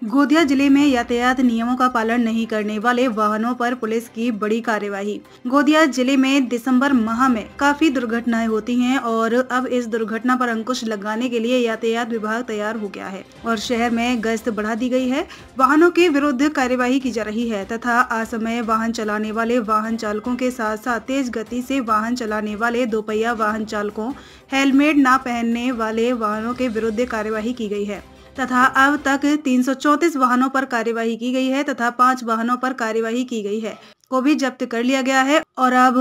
गोंदिया जिले में यातायात नियमों का पालन नहीं करने वाले वाहनों पर पुलिस की बड़ी कार्यवाही। गोंदिया जिले में दिसंबर माह में काफी दुर्घटनाएं होती हैं और अब इस दुर्घटना पर अंकुश लगाने के लिए यातायात विभाग तैयार हो गया है और शहर में गश्त बढ़ा दी गई है। वाहनों के विरुद्ध कार्यवाही की जा रही है तथा असमय वाहन चलाने वाले वाहन चालकों के साथ साथ तेज गति से वाहन चलाने वाले दोपहिया वाहन चालकों, हेलमेट न पहनने वाले वाहनों के विरुद्ध कार्यवाही की गई है तथा अब तक 334 वाहनों पर कार्यवाही की गई है तथा 5 वाहनों पर कार्यवाही की गई है को भी जब्त कर लिया गया है और अब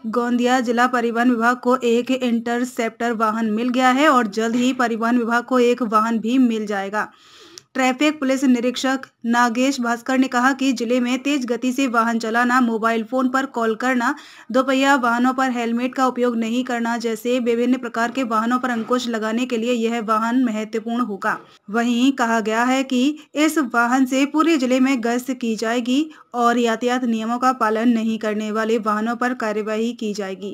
गोंदिया जिला परिवहन विभाग को एक इंटरसेप्टर वाहन मिल गया है और जल्द ही परिवहन विभाग को एक वाहन भी मिल जाएगा। ट्रैफिक पुलिस निरीक्षक नागेश भास्कर ने कहा कि जिले में तेज गति से वाहन चलाना, मोबाइल फोन पर कॉल करना, दोपहिया वाहनों पर हेलमेट का उपयोग नहीं करना जैसे विभिन्न प्रकार के वाहनों पर अंकुश लगाने के लिए यह वाहन महत्वपूर्ण होगा। वहीं कहा गया है कि इस वाहन से पूरे जिले में गश्त की जाएगी और यातायात नियमों का पालन नहीं करने वाले वाहनों पर कार्यवाही की जाएगी।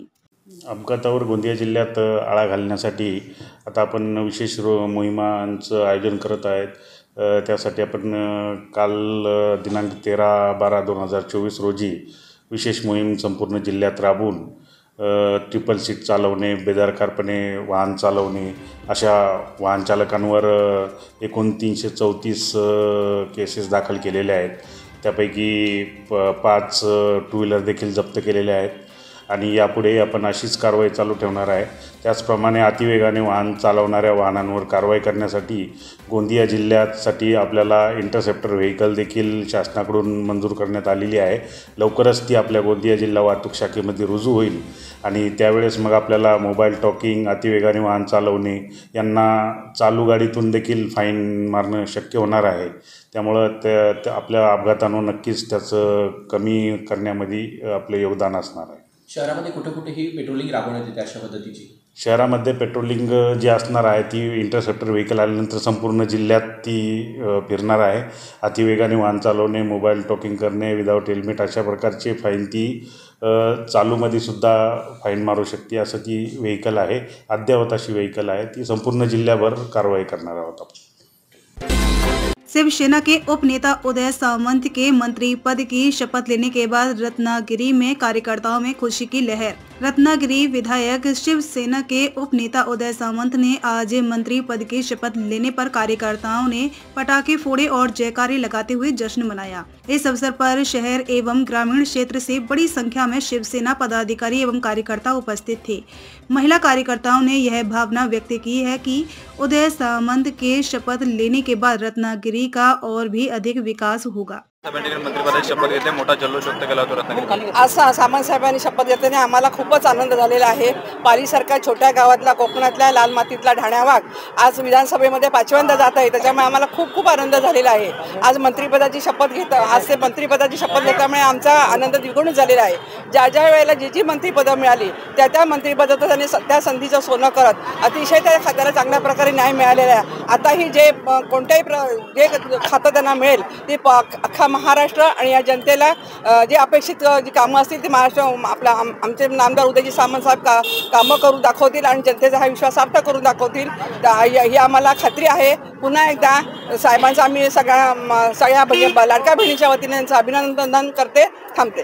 अपघातावर गोंदिया जिल्ह्यात आळा घालण्यासाठी आता आपण विशेष मोहिमांचं आयोजन करत आहेत। त्यासाठी आपण काल दिनांक 13/12/2024 रोजी विशेष मोहीम संपूर्ण जिल्ह्यात राबवून ट्रिपल सीट चालवणे, बेदरकारपणे वाहन चालवणे अशा वाहन चालकांवर एकूण 334 केसेस दाखल केलेल्या आहेत। त्यापैकी 5 टू व्हीलर देखील जप्त केलेल्या आहेत आणि यापुढे आपण अशीच कारवाई चालू ठेवणार आहे। त्याचप्रमाणे अतिवेगाने वाहन चालवणाऱ्या वाहनांवर कारवाई करण्यासाठी गोंदिया जिल्ह्यासाठी आपल्याला इंटरसेप्टर व्हेकल देखील शासनाकडून मंजूर करण्यात आलेली आहे। लवकरच ती आपल्या गोंदिया जिल्हा वाहतूक शाखेमध्ये रुजू होईल आणि त्यावेळेस मग आपल्याला मोबाईल टॉकिंग, अतिवेगाने वाहन चालवणे यांना चालू गाडीतून देखील फाईन मारणं शक्य होणार आहे। त्यामुळे आपल्या अपघातांवर नक्कीच त्याचं कमी करण्यामध्ये आपले योगदान असणार आहे। शहरामध्ये कुठे पेट्रोलिंग राबवण्यात येते अशा पद्धतीची? शहरामध्ये पेट्रोलिंग जी असणार आहे ती इंटरसेप्टर व्हेकल आल्यानंतर संपूर्ण जिल्ह्यात ती फिरणार आहे। अतिवेगाने वाहन चालवणे, मोबाईल टॉकिंग करणे, विदाऊट हेल्मेट अशा प्रकारचे फाईन ती चालूमध्ये सुद्धा फाईन मारू शकते असं ती व्हेकल आहे। अद्ययावत अशी व्हेकल आहे, ती संपूर्ण जिल्ह्याभर कारवाई करणार आहोत आपण। शिवसेना के उप नेता उदय सामंत के मंत्री पद की शपथ लेने के बाद रत्नागिरी में कार्यकर्ताओं में खुशी की लहर। रत्नागिरी विधायक शिवसेना के उप नेता उदय सामंत ने आज मंत्री पद की शपथ लेने पर कार्यकर्ताओं ने पटाखे फोड़े और जयकारे लगाते हुए जश्न मनाया। इस अवसर पर शहर एवं ग्रामीण क्षेत्र से बड़ी संख्या में शिवसेना पदाधिकारी एवं कार्यकर्ता उपस्थित थे। महिला कार्यकर्ताओं ने यह भावना व्यक्त की है कि उदय सामंत के शपथ लेने के बाद रत्नागिरी का और भी अधिक विकास होगा। मंत्रिपदाची शपथ घेतली, मोठा जल्लोष व्यक्त केला होता रत्नागिरी। असा सामंत साहेबांनी शपथ घेतल्याने आम्हाला खूपच आनंद झालेला आहे। पालीसारख्या छोट्या गावातला, कोकणातल्या लाल मातीतला ढाण्यावाग आज विधानसभेमध्ये 5व्यांदा जात आहे, त्याच्यामुळे आम्हाला खूप आनंद झालेला आहे। आज मंत्रिपदाची शपथ मंत्रिपदाची शपथ घेतल्यामुळे आमचा आनंद द्विगुणित झालेला आहे। ज्या वेळेला जी मंत्रिपदं मिळाली त्या मंत्रिपदाचं त्यांनी त्या संधीचं सोनं करत अतिशय त्या खात्याला चांगल्या प्रकारे न्याय मिळालेला आहे। आताही जे कोणत्याही जे खातं त्यांना मिळेल ते अख्खा महाराष्ट्र आणि या जनतेला जे अपेक्षित जी कामं असतील ती महाराष्ट्र आमचे नामदार उदयजी सामंत साहेब कामं करून दाखवतील आणि जनतेचा हा विश्वास प्राप्त करून दाखवतील ही आम्हाला खात्री आहे। पुन्हा एकदा साहेबांचा आम्ही सगळ्या लाडक्या बहिणीच्या वतीने त्यांचं अभिनंदन करते, थांबते।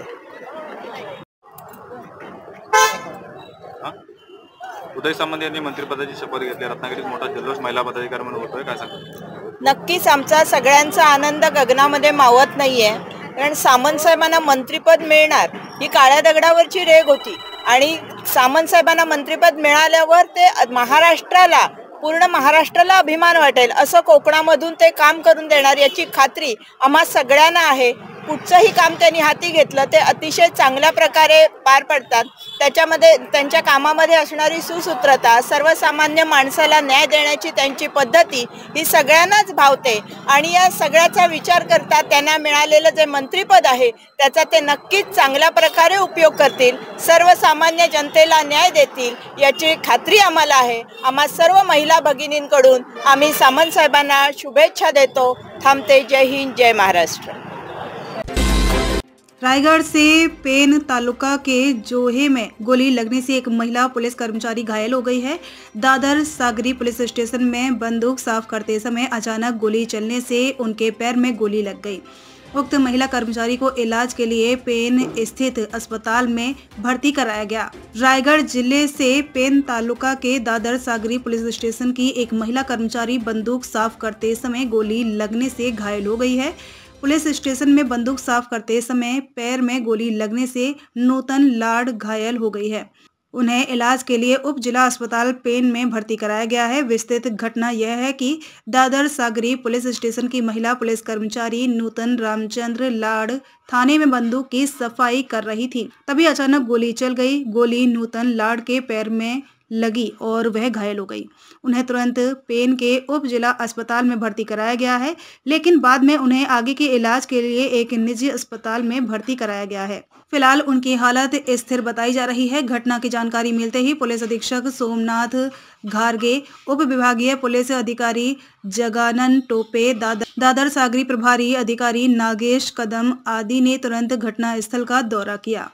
उदय सामंत यांनी मंत्रिपदाची शपथ घेतली, रत्नागिरीत मोठा जल्लोष महिला पदाधिकारी म्हणून होतोय, काय सांगता? नक्कीच आमचा सगळ्यांचा आनंद गगनामध्ये मावत नाहीये, कारण सामंत साहेबांना मंत्रिपद मिळणार ही काळ्या दगडावरची रेघ होती आणि सामंत साहेबांना मंत्रिपद मिळाल्यावर ते महाराष्ट्राला, पूर्ण महाराष्ट्राला अभिमान वाटेल असं कोकणामधून ते काम करून देणार याची खात्री आम्हा सगळ्यांना आहे। कुठचंही काम त्यांनी हाती घेतलं ते अतिशय चांगल्या प्रकारे पार पडतात। त्याच्यामध्ये त्यांच्या कामामध्ये असणारी सुसूत्रता, सर्वसामान्य माणसाला न्याय देण्याची त्यांची पद्धती ही सगळ्यांनाच भावते आणि या सगळ्याचा विचार करता त्यांना मिळालेलं जे मंत्रिपद आहे त्याचा ते नक्कीच चांगल्या प्रकारे उपयोग करतील, सर्वसामान्य जनतेला न्याय देतील याची खात्री आम्हाला आहे। आम्हा सर्व महिला भगिनींकडून आम्ही सामंत साहेबांना शुभेच्छा देतो। थांबते। जय हिंद, जय महाराष्ट्र। रायगढ़ से पेन तालुका के जोहे में गोली लगने से एक महिला पुलिस कर्मचारी घायल हो गई है। दादर सागरी पुलिस स्टेशन में बंदूक साफ करते समय अचानक गोली चलने से उनके पैर में गोली लग गई। उक्त महिला कर्मचारी को इलाज के लिए पेन स्थित अस्पताल में भर्ती कराया गया। रायगढ़ जिले से पेन तालुका के दादर सागरी पुलिस स्टेशन की एक महिला कर्मचारी बंदूक साफ करते समय गोली लगने से घायल हो गई है। पुलिस स्टेशन में बंदूक साफ करते समय पैर में गोली लगने से नूतन लाड घायल हो गई है। उन्हें इलाज के लिए उप जिला अस्पताल पेन में भर्ती कराया गया है। विस्तृत घटना यह है कि दादर सागरी पुलिस स्टेशन की महिला पुलिस कर्मचारी नूतन रामचंद्र लाड थाने में बंदूक की सफाई कर रही थी, तभी अचानक गोली चल गई। गोली नूतन लाड के पैर में लगी और वह घायल हो गई। उन्हें तुरंत पेन के उप जिला अस्पताल में भर्ती कराया गया है, लेकिन बाद में उन्हें आगे के इलाज के लिए एक निजी अस्पताल में भर्ती कराया गया है। फिलहाल उनकी हालत स्थिर बताई जा रही है। घटना की जानकारी मिलते ही पुलिस अधीक्षक सोमनाथ घारगे, उप विभागीय पुलिस अधिकारी जगानन टोपे, दादर सागरी प्रभारी अधिकारी नागेश कदम आदि ने तुरंत घटना स्थल का दौरा किया।